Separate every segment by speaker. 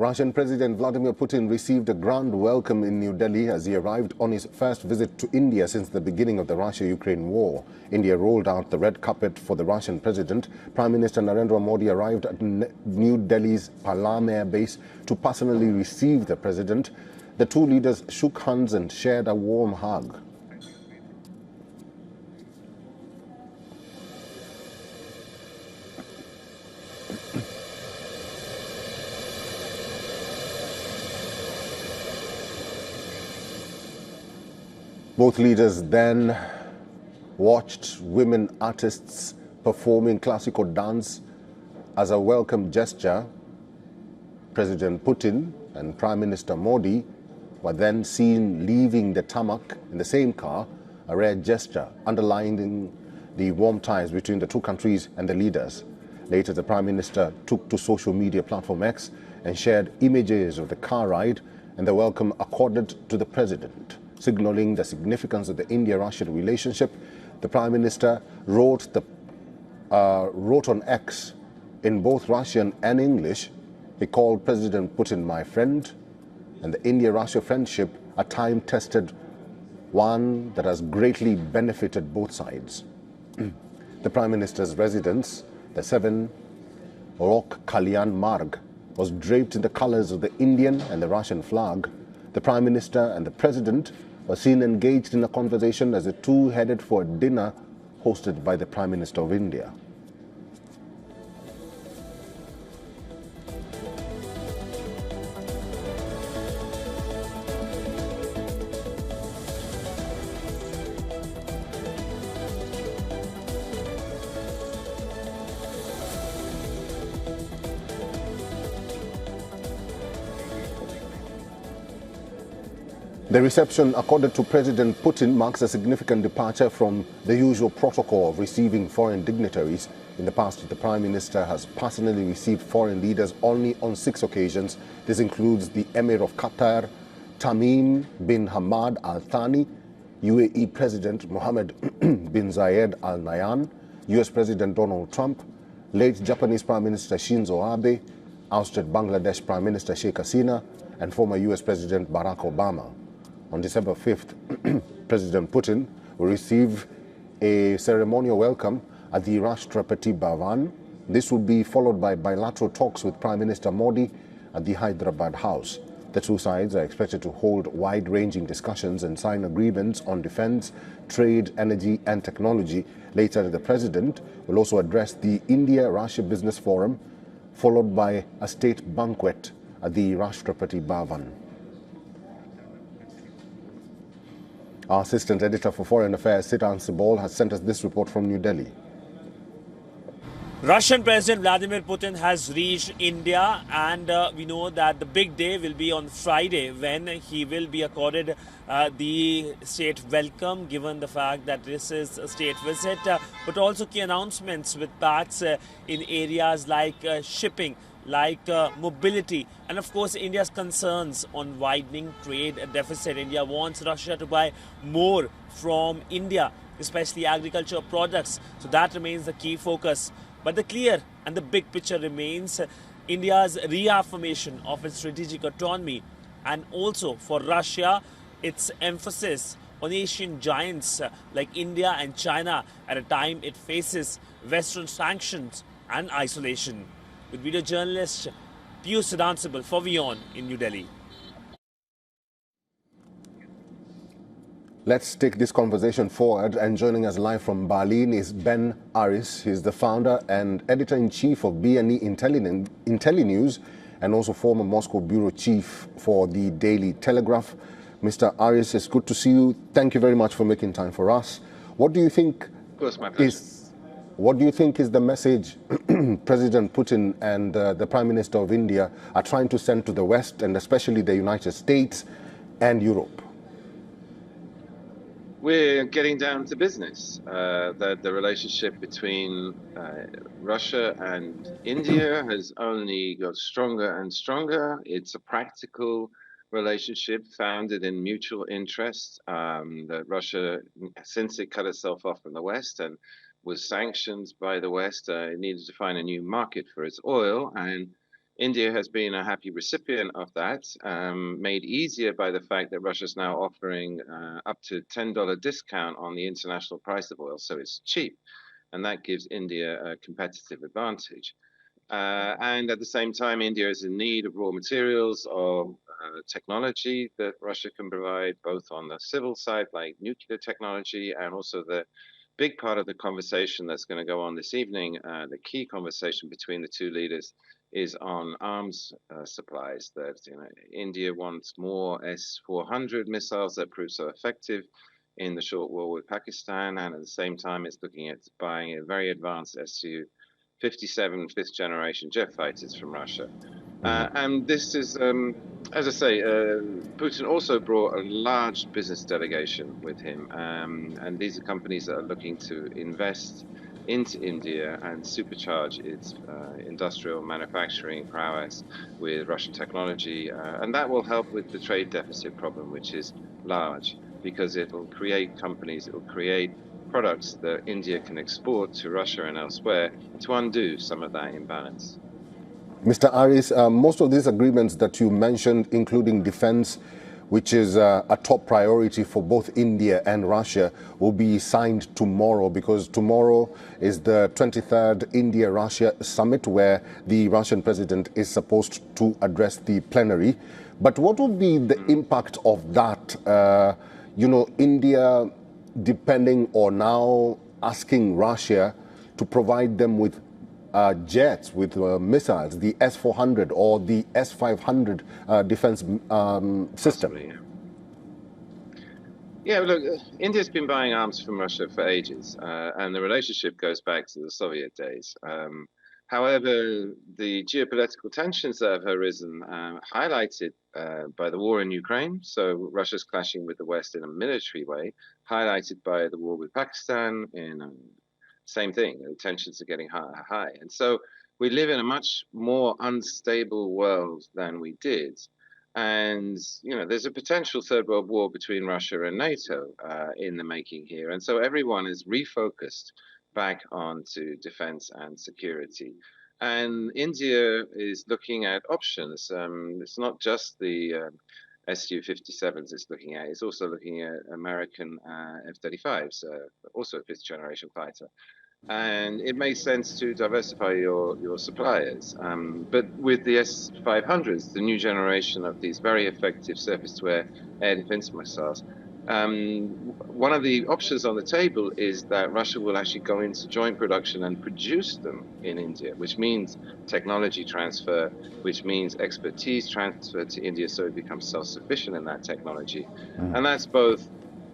Speaker 1: Russian President Vladimir Putin received a grand welcome in New Delhi as he arrived on his first visit to India since the beginning of the Russia-Ukraine war. India rolled out the red carpet for the Russian president. Prime Minister Narendra Modi arrived at New Delhi's Palam Air Base to personally receive the president. The two leaders shook hands and shared a warm hug. Both leaders then watched women artists performing classical dance as a welcome gesture. President Putin and Prime Minister Modi were then seen leaving the tarmac in the same car, a rare gesture underlining the warm ties between the two countries and the leaders. Later, the Prime Minister took to social media platform X and shared images of the car ride and the welcome accorded to the president. Signaling the significance of the India-Russia relationship, the Prime Minister wrote on X in both Russian and English. He called President Putin my friend, and the India-Russia friendship a time-tested one that has greatly benefited both sides. The Prime Minister's residence, the 7 Rock Kalyan Marg, was draped in the colors of the Indian and the Russian flag. The Prime Minister and the President were seen engaged in a conversation as the two headed for a dinner hosted by the Prime Minister of India. The reception accorded to President Putin marks a significant departure from the usual protocol of receiving foreign dignitaries. In the past, the Prime Minister has personally received foreign leaders only on 6 occasions. This includes the Emir of Qatar, Tamim bin Hamad Al Thani, UAE President Mohammed bin Zayed Al Nahyan, US President Donald Trump, late Japanese Prime Minister Shinzo Abe, ousted Bangladesh Prime Minister Sheikh Hasina, and former US President Barack Obama. On December 5th, President Putin will receive a ceremonial welcome at the Rashtrapati Bhavan. This will be followed by bilateral talks with Prime Minister Modi at the Hyderabad House. The two sides are expected to hold wide-ranging discussions and sign agreements on defense, trade, energy, and technology. Later, the president will also address the India-Russia Business Forum, followed by a state banquet at the Rashtrapati Bhavan. Our assistant editor for Foreign Affairs, Sitan Sibol, has sent us this report from New Delhi.
Speaker 2: Russian President Vladimir Putin has reached India, and we know that the big day will be on Friday when he will be accorded the state welcome, given the fact that this is a state visit, but also key announcements with pacts in areas like shipping, like mobility, and of course India's concerns on widening trade deficit. India wants Russia to buy more from India, especially agriculture products. So that remains the key focus. But the clear and the big picture remains India's reaffirmation of its strategic autonomy, and also for Russia, its emphasis on Asian giants like India and China at a time it faces Western sanctions and isolation. With video journalist Piyush Siddhansibal for WION in New Delhi.
Speaker 1: Let's take this conversation forward, and joining us live from Berlin is Ben Aris. He's the founder and editor-in-chief of BNE IntelliNews and also former Moscow bureau chief for the Daily Telegraph. Mr. Aris, it's good to see you. Thank you very much for making time for us. What do you think is the message President Putin and the Prime Minister of India are trying to send to the West, and especially the United States and Europe?
Speaker 3: We're getting down to business. The relationship between Russia and India has only got stronger and stronger. It's a practical relationship founded in mutual interest. That Russia, since it cut itself off from the West and was sanctioned by the West, it needed to find a new market for its oil, and India has been a happy recipient of that, made easier by the fact that Russia is now offering up to $10 discount on the international price of oil, so it's cheap, and that gives India a competitive advantage. And at the same time, India is in need of raw materials or technology that Russia can provide, both on the civil side, like nuclear technology, and also the big part of the conversation that's going to go on this evening, the key conversation between the two leaders, is on arms supplies. That India wants more S-400 missiles that prove so effective in the short war with Pakistan, and at the same time, it's looking at buying a very advanced Su-57 fifth generation jet fighters from Russia. And this is, as I say, Putin also brought a large business delegation with him. And these are companies that are looking to invest into India and supercharge its industrial manufacturing prowess with Russian technology. And that will help with the trade deficit problem, which is large, because it will create companies, it will create products that India can export to Russia and elsewhere to undo some of that imbalance.
Speaker 1: Mr. Aris, most of these agreements that you mentioned, including defense, which is a top priority for both India and Russia, will be signed tomorrow, because tomorrow is the 23rd India-Russia summit where the Russian president is supposed to address the plenary. But what would be the impact of that? India depending or now asking Russia to provide them with jets, with missiles, the S-400 or the S-500 defense system.
Speaker 3: Possibly, yeah, look, India's been buying arms from Russia for ages, and the relationship goes back to the Soviet days. However, the geopolitical tensions that have arisen, highlighted by the war in Ukraine, so Russia's clashing with the West in a military way, highlighted by the war with Pakistan, same thing, the tensions are getting high. And so we live in a much more unstable world than we did. And, there's a potential third world war between Russia and NATO in the making here. And so everyone is refocused back onto defense and security. And India is looking at options. It's not just the Su-57s it's looking at. It's also looking at American F-35s, also a fifth generation fighter. And it makes sense to diversify your suppliers. But with the S-500s, the new generation of these very effective surface-to-air air defense missiles, one of the options on the table is that Russia will actually go into joint production and produce them in India, which means technology transfer, which means expertise transfer to India so it becomes self-sufficient in that technology. And that's both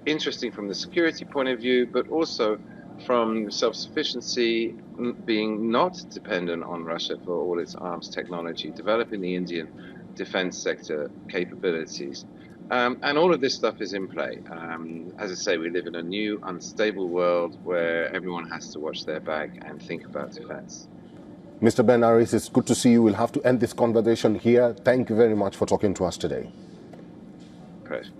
Speaker 3: interesting from the security point of view, but also from self-sufficiency, being not dependent on Russia for all its arms technology, developing the Indian defense sector capabilities. And all of this stuff is in play. As I say, we live in a new, unstable world where everyone has to watch their back and think about defense.
Speaker 1: Mr. Ben Aris, it's good to see you. We'll have to end this conversation here. Thank you very much for talking to us today.
Speaker 3: Great.